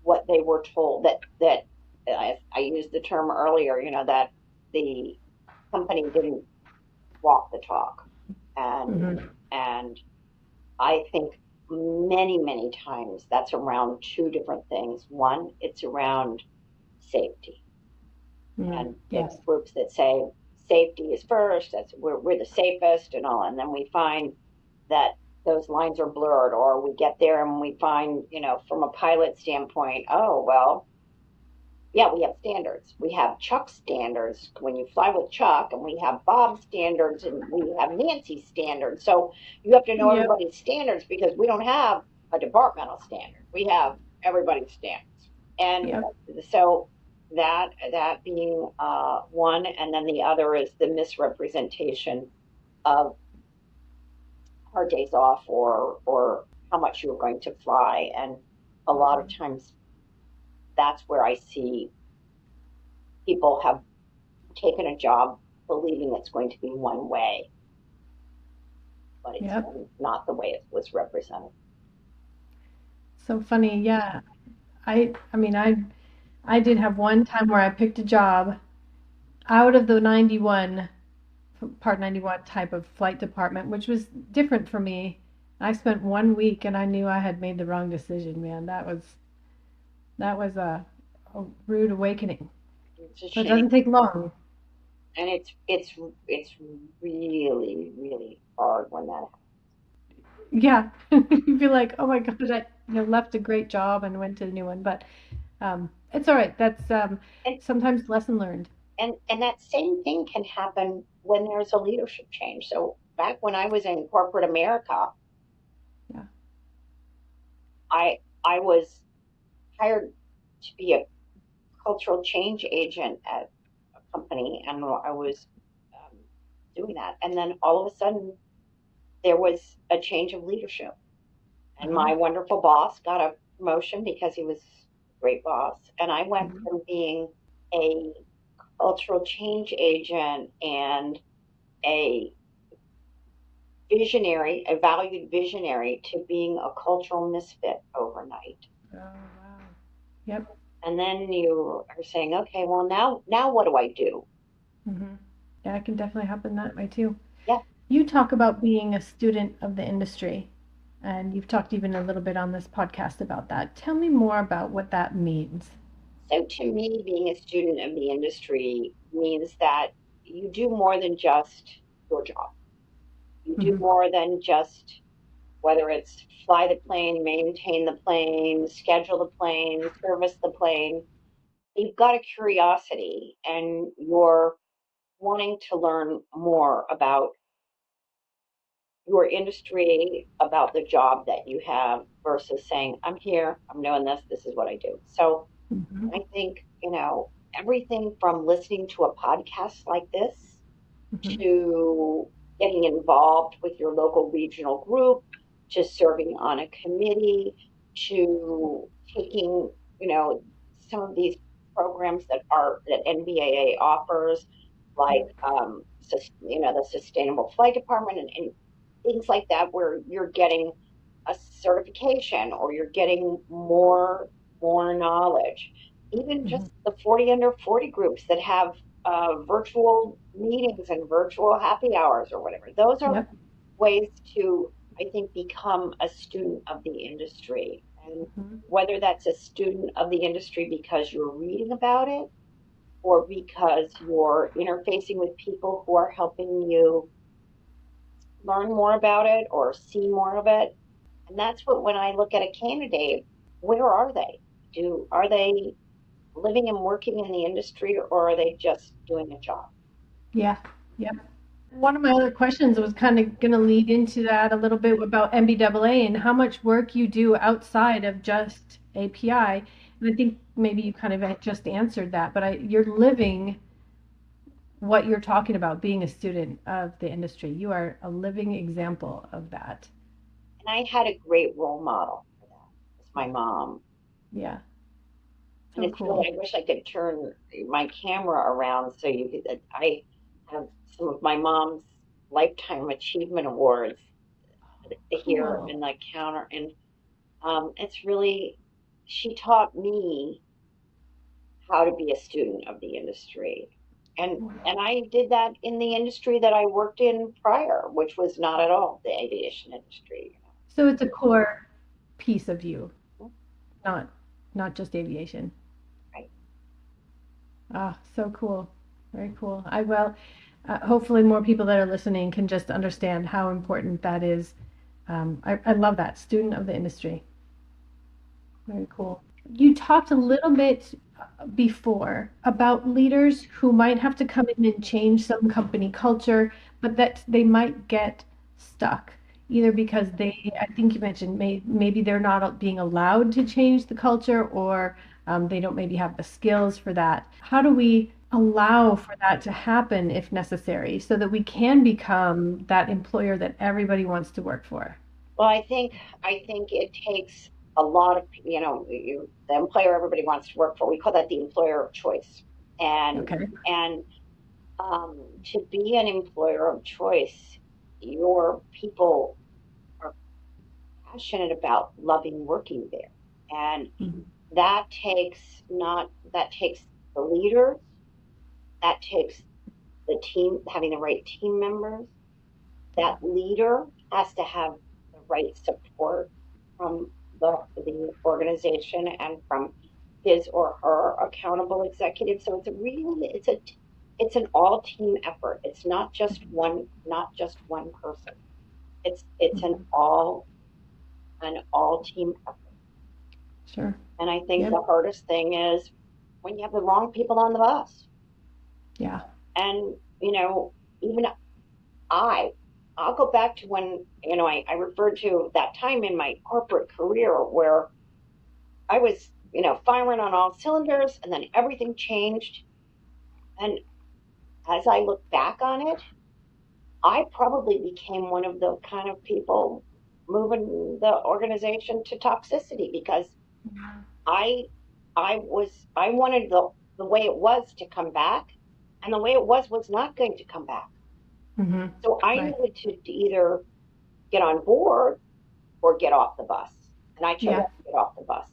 what they were told, that I used the term earlier, that the company didn't walk the talk, and
Hmm.
and I think many times that's around two different things. One, it's around safety,
Mm,
and there
yes.
are groups that say safety is first. That's we're the safest and all, and then we find that those lines are blurred, or we get there and we find, from a pilot standpoint, oh well, yeah, we have standards. We have Chuck standards when you fly with Chuck, and we have Bob standards, and we have Nancy standards. So you have to know
Yep.
everybody's standards because we don't have a departmental standard. We have everybody's standards. And
Yep.
so that being one, and then the other is the misrepresentation of our days off, or how much you're going to fly. And a lot of times that's where I see people have taken a job believing it's going to be one way, but it's
Yep.
not the way it was represented.
So funny. Yeah. I mean, I did have one time where I picked a job out of the 91, Part 91 type of flight department, which was different for me. I spent 1 week and I knew I had made the wrong decision, man. That was a rude awakening.
It's a
But it
shame,
doesn't take long.
and it's really really hard when that happens.
Yeah. You feel like, oh my gosh, I left a great job and went to a new one. But it's all right. That's
And
sometimes lesson learned.
and that same thing can happen when there's a leadership change. So back when I was in corporate America,
Yeah.
I was hired to be a cultural change agent at a company, and I was um, doing that, and then all of a sudden there was a change of leadership. And
Uh-huh.
my wonderful boss got a promotion because he was a great boss. And I went
Mhm.
from being a cultural change agent and a visionary, a valued visionary, to being a cultural misfit overnight.
Oh, wow. Yep.
And then you are saying, okay, well now what do I do?
Hmm. Yeah, it can definitely happen that way too.
Yeah.
You talk about being a student of the industry, and you've talked even a little bit on this podcast about that. Tell me more about what that means.
So to me, being a student of the industry means that you do more than just your job. You do
Hmm.
more than just, whether it's fly the plane, maintain the plane, schedule the plane, service the plane. You've got a curiosity and you're wanting to learn more about your industry, about the job that you have, versus saying, I'm here, I'm doing this, this is what I do. So
Hmm.
I think, everything from listening to a podcast like this
Hmm.
to getting involved with your local regional group, to serving on a committee, to taking, some of these. programs that NBAA offers, like the Sustainable Flight Department and things like that, where you're getting a certification or you're getting more knowledge. Even
Mhm.
just the 40 under 40 groups that have virtual meetings and virtual happy hours or whatever. Those are
Yep.
ways to, I think, become a student of the industry. And
Mhm.
whether that's a student of the industry because you're reading about it or because you're interfacing with people who are helping you learn more about it or see more of it. And that's what, when I look at a candidate, where are they? Are they living and working in the industry, or are they just doing a job?
Yeah. Yep. One of my other questions was kind of going to lead into that a little bit about MBAA and how much work you do outside of just API. And I think maybe you kind of just answered that, but you're living what you're talking about, being a student of the industry. You are a living example of that.
And I had a great role model for that. It's my mom.
Yeah,
And
so
it's really,
cool.
I wish I could turn my camera around so you could. I have some of my mom's lifetime achievement awards here
Cool.
in the counter, and it's really, she taught me how to be a student of the industry. And I did that in the industry that I worked in prior, which was not at all the aviation industry.
So it's a core piece of you,
You
not not just aviation.
right?
Ah, so cool. Very cool. Hopefully more people that are listening can just understand how important that is. I love that. Student of the industry. Very cool. You talked a little bit before about leaders who might have to come in and change some company culture, but that they might get stuck either because I think you mentioned maybe they're not being allowed to change the culture or they don't maybe have the skills for that. How do we allow for that to happen if necessary so that we can become that employer that everybody wants to work for?
Well, I think it takes a lot of, the employer everybody wants to work for. We call that the employer of choice. And
Okay.
and to be an employer of choice, your people are passionate about loving working there. And
Mhm.
that takes the leaders, that takes the team, having the right team members.
Yeah.
That leader has to have the right support from the organization and from his or her accountable executive. So it's an all team effort. It's not just one person. It's
Mhm.
an all team effort.
Sure.
And I think
Yep.
the hardest thing is when you have the wrong people on the bus.
Yeah.
And even I I'll go back to when, I referred to that time in my corporate career where I was, firing on all cylinders, and then everything changed. And as I look back on it, I probably became one of the kind of people moving the organization to toxicity because I I wanted the way it was to come back, and the way it was not going to come back.
Hmm.
So I
Right.
needed to either get on board or get off the bus. And I chose
Yeah.
to get off the bus.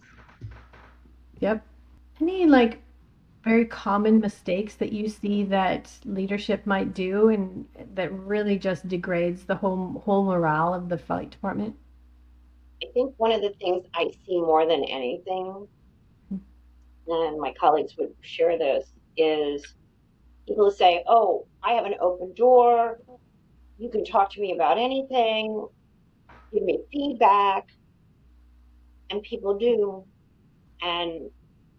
Yep. Any like very common mistakes that you see that leadership might do and that really just degrades the whole morale of the flight department?
I think one of the things I see more than anything, and my colleagues would share this, is people who say, "Oh, I have an open door. You can talk to me about anything, give me feedback," and people do, and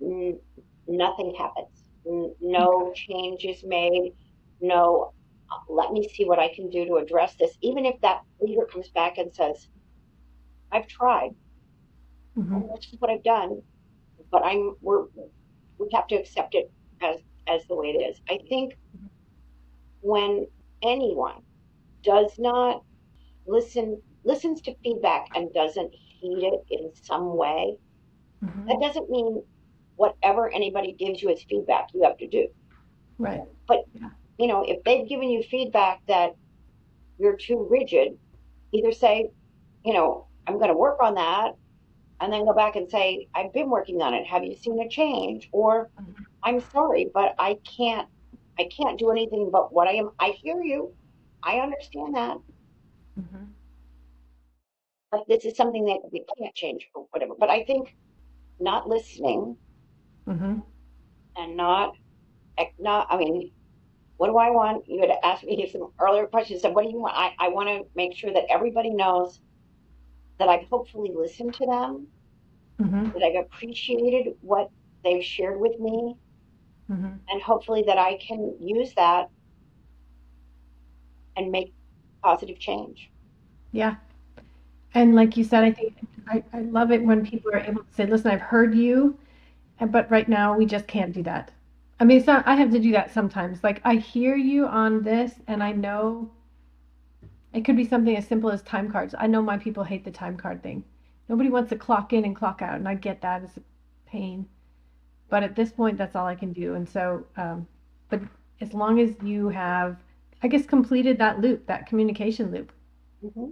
n- nothing happens. No
Okay.
change is made. No, let me see what I can do to address this. Even if that leader comes back and says, "I've tried,
Hmm.
and this is what I've done," but we have to accept it as the way it is. I think when anyone does not listens to feedback and doesn't heed it in some way, that
Hmm.
doesn't mean whatever anybody gives you as feedback, you have to do.
Right.
But,
Yeah.
if they've given you feedback that you're too rigid, either say, I'm going to work on that, and then go back and say, I've been working on it. Have you seen a change? Or I'm sorry, but I can't do anything but what I am. I hear you. I understand that.
Mm-hmm.
But this is something that we can't change or whatever. But I think not listening
Mm-hmm.
and not, I mean, what do I want? You had asked me some earlier questions. So what do you want? I want to make sure that everybody knows that I've hopefully listened to them,
Mm-hmm.
that I've appreciated what they've shared with me,
Mm-hmm.
and hopefully that I can use that and make positive change.
Yeah. And like you said, I think I love it when people are able to say, listen, I've heard you, but right now we just can't do that. I mean, it's not, I have to do that sometimes. Like, I hear you on this, and I know it could be something as simple as time cards. I know my people hate the time card thing. Nobody wants to clock in and clock out, and I get that as a pain. But at this point, that's all I can do. And so, but as long as you have, I guess, completed that loop, that communication loop.
Hmm.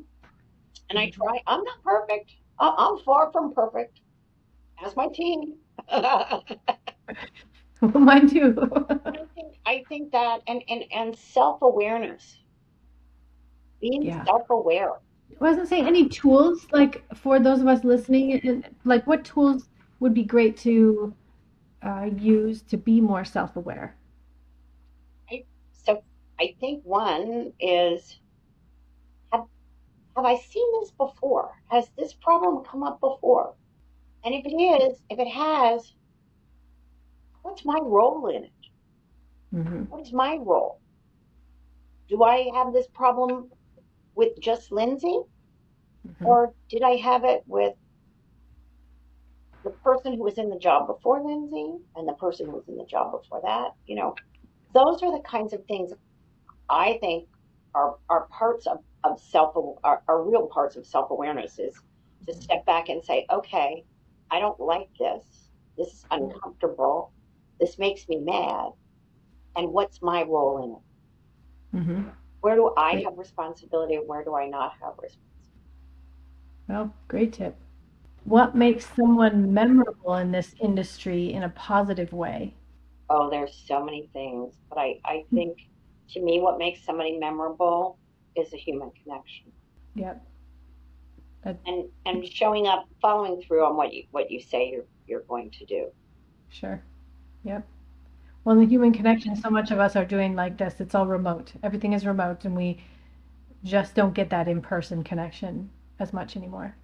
And I try. I'm not perfect. I'm far from perfect. As my team.
Mine too.
But I think that and self-awareness, being
Yeah.
self-aware.
I wasn't saying any tools like for those of us listening, and like what tools would be great to use to be more self-aware.
So I think one is, have have I seen this before? Has this problem come up before? And if it has, what's my role in it?
Hmm.
What is my role? Do I have this problem with just Lindsay?
Hmm.
Or did I have it with the person who was in the job before Lindsay and the person who was in the job before that? Those are the kinds of things I think are parts of are real parts of self awareness, is to step back and say, okay, I don't like this. This is uncomfortable. This makes me mad. And what's my role in it?
Hmm.
Where do I
Great.
have responsibility? Where do I not have responsibility?
Well, great tip. What makes someone memorable in this industry in a positive way?
Oh, there's so many things, but I think, to me, what makes somebody memorable is a human connection,
Yep. That,
and showing up, following through on what you say you're going to do.
sure. Yep. Well, the human connection, so much of us are doing like this. It's all remote. Everything is remote, and we just don't get that in-person connection as much anymore.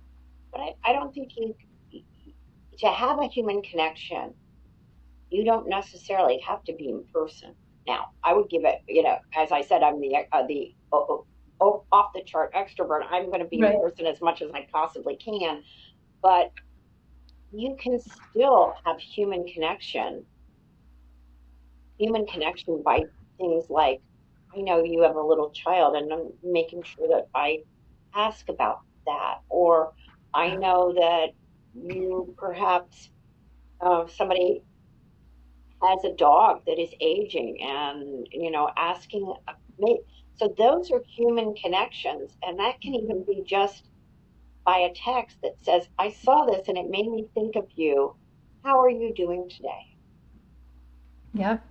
But I don't think to have a human connection, you don't necessarily have to be in person. Now, I would give it, as I said, I'm the off the chart extrovert. I'm going to be in
Right.
person as much as I possibly can, but you can still have human connection by things like, I know you have a little child, and I'm making sure that I ask about that. Or I know that you perhaps, somebody has a dog that is aging, and, asking. So those are human connections. And that can even be just by a text that says, I saw this and it made me think of you. How are you doing today?
Yep.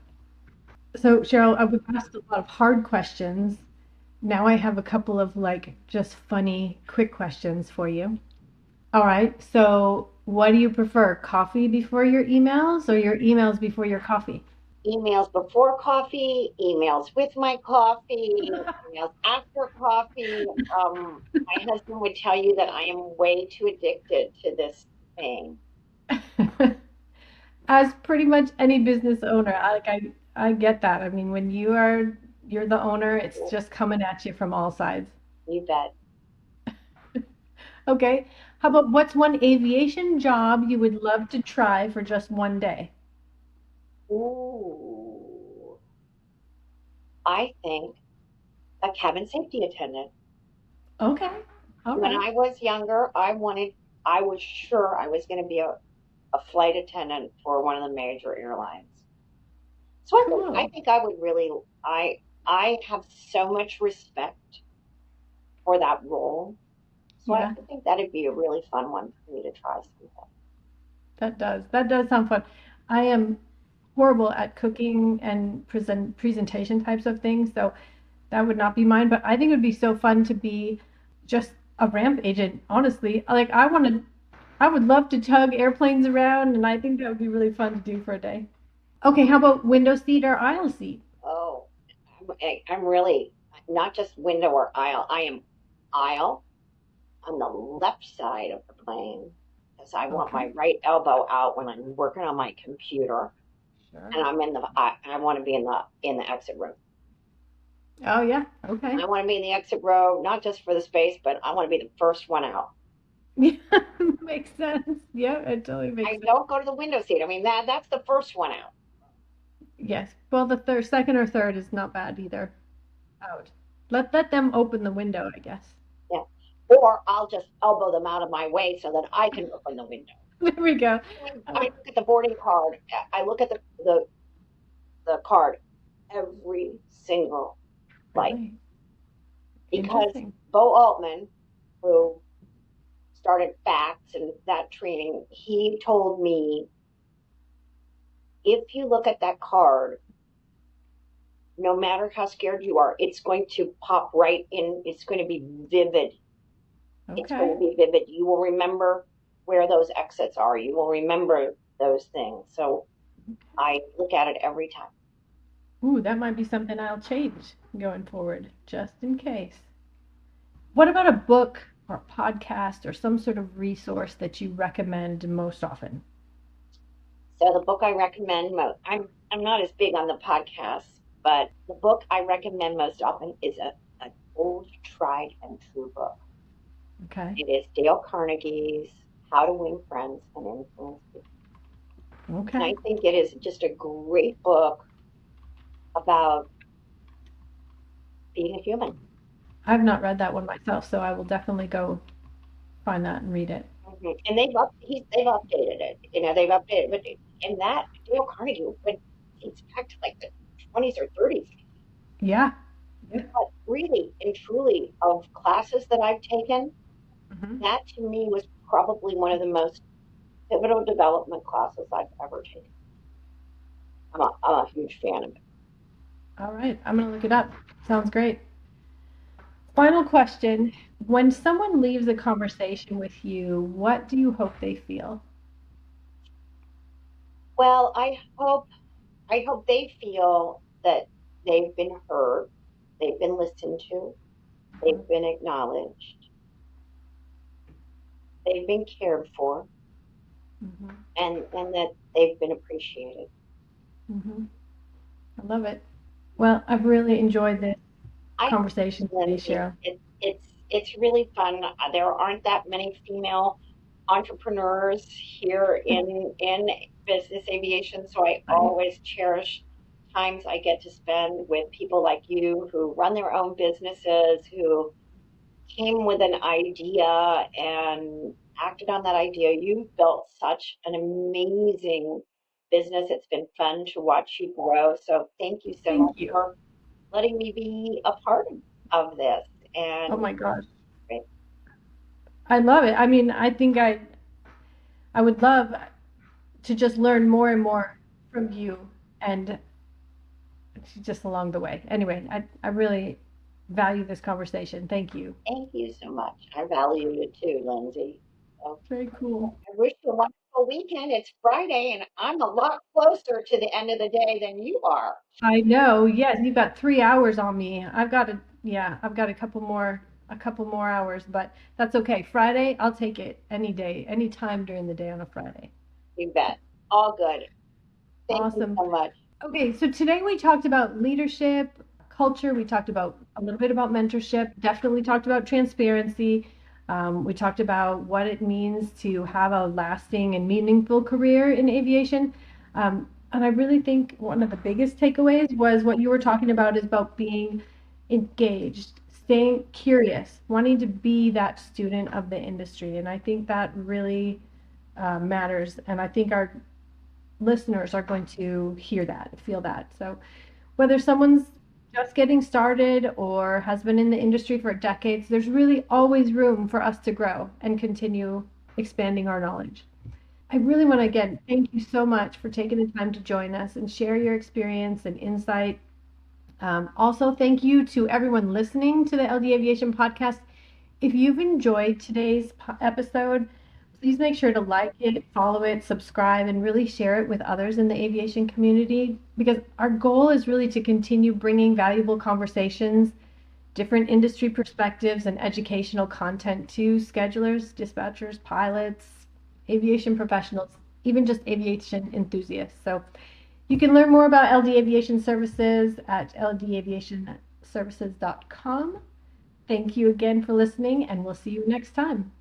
So, Cheryl, we've asked a lot of hard questions. Now I have a couple of like just funny, quick questions for you. All right. So, what do you prefer? Coffee before your emails or your emails before your coffee?
Emails before coffee, emails with my coffee, emails after coffee. My husband would tell you that I am way too addicted to this thing.
As pretty much any business owner, I get that. I mean, when you're the owner, it's just coming at you from all sides.
You bet.
Okay. How about what's one aviation job you would love to try for just one day?
Ooh, I think a cabin safety attendant.
Okay. All
When
right.
I was younger, I was sure I was going to be a flight attendant for one of the major airlines. So I
Cool.
think I would really, I have so much respect for that role. So I
Yeah,
think that'd be a really fun one for me to try sometime.
that does. That does sound fun. I am horrible at cooking and presentation types of things, so that would not be mine. But I think it would be so fun to be just a ramp agent, honestly. Like I would love to tug airplanes around, and I think that would be really fun to do for a day. Okay, how about window seat or aisle seat?
Oh, I'm really not just window or aisle. I am aisle on the left side of the plane because I want
Okay,
my right elbow out when I'm working on my computer,
sure.
and I want to be in the exit row.
Oh yeah, okay.
I want to be in the exit row, not just for the space, but I want to be the first one out.
Yeah, makes sense. Yeah, it totally makes
I
sense.
don't go to the window seat. I mean that's the first one out.
Yes. Well, the third, second or third is not bad either. Out. Let them open the window, I guess.
Yeah. Or I'll just elbow them out of my way so that I can open the window.
There we go.
I look at the boarding card. I look at the card every single flight
Really
because
interesting.
Bo Altman, who started facts and that training, he told me if you look at that card, no matter how scared you are, it's going to pop right in. It's going to be vivid. It's going to
Okay.
be vivid. You will remember where those exits are. You will remember those things. So I look at it every time.
Ooh, that might be something I'll change going forward, just in case. What about a book or a podcast or some sort of resource that you recommend most often?
So the book I recommend most, I'm not as big on the podcasts, but the book I recommend most often is an old tried and true book.
Okay.
It is Dale Carnegie's How to Win Friends and Influence People. And
Okay.
I think it is just a great book about being a human.
I've not read that one myself, so I will definitely go find that and read it.
And they've updated it. You know, they've updated, but in that Dale Carnegie went it's back to like the 20s or 30s.
Yeah. Yeah.
But really and truly, of classes that I've taken,
Hmm.
that to me was probably one of the most pivotal development classes I've ever taken. I'm a huge fan of it.
All right. I'm going to look it up. Sounds great. Final question. When someone leaves a conversation with you, what do you hope they feel?
Well, I hope they feel that they've been heard, they've been listened to, they've been acknowledged, they've been cared for,
Mm-hmm.
and that they've been appreciated.
Mm-hmm. I love it. Well, I've really enjoyed this
I
conversation today,
Lindsay,
Cheryl.
it's really fun. There aren't that many female entrepreneurs here in business aviation, so I
Right.
always cherish times I get to spend with people like you who run their own businesses, who came with an idea and acted on that idea. You've built such an amazing business. It's been fun to watch you grow. So thank you so much
Thank you.
for letting me be a part of this.
Oh
And
my gosh. I love it. I mean, I would love to just learn more and more from you and just along the way. Anyway, I really value this conversation. Thank you.
thank you so much. I value you too, Lindsay. So
Very cool.
I wish you a wonderful weekend. It's Friday, and I'm a lot closer to the end of the day than you are.
I know. Yes, you've got 3 hours on me. I've got a couple more hours, but that's okay. Friday, I'll take it any day, any time during the day on a Friday.
You bet. All good. Thank you
Awesome.
so much.
Okay, so today we talked about leadership, culture. We talked about a little bit about mentorship, definitely talked about transparency. We talked about what it means to have a lasting and meaningful career in aviation. And I really think one of the biggest takeaways was what you were talking about is about being engaged, staying curious, wanting to be that student of the industry. And I think that really matters. And I think our listeners are going to hear that, feel that. So whether someone's just getting started or has been in the industry for decades, there's really always room for us to grow and continue expanding our knowledge. I really want to again thank you so much for taking the time to join us and share your experience and insight. Also, thank you to everyone listening to the LD Aviation podcast. If you've enjoyed today's episode, please make sure to like it, follow it, subscribe, and really share it with others in the aviation community, because our goal is really to continue bringing valuable conversations, different industry perspectives, and educational content to schedulers, dispatchers, pilots, aviation professionals, even just aviation enthusiasts. So you can learn more about LD Aviation Services at ldaviationservices.com. Thank you again for listening, and we'll see you next time.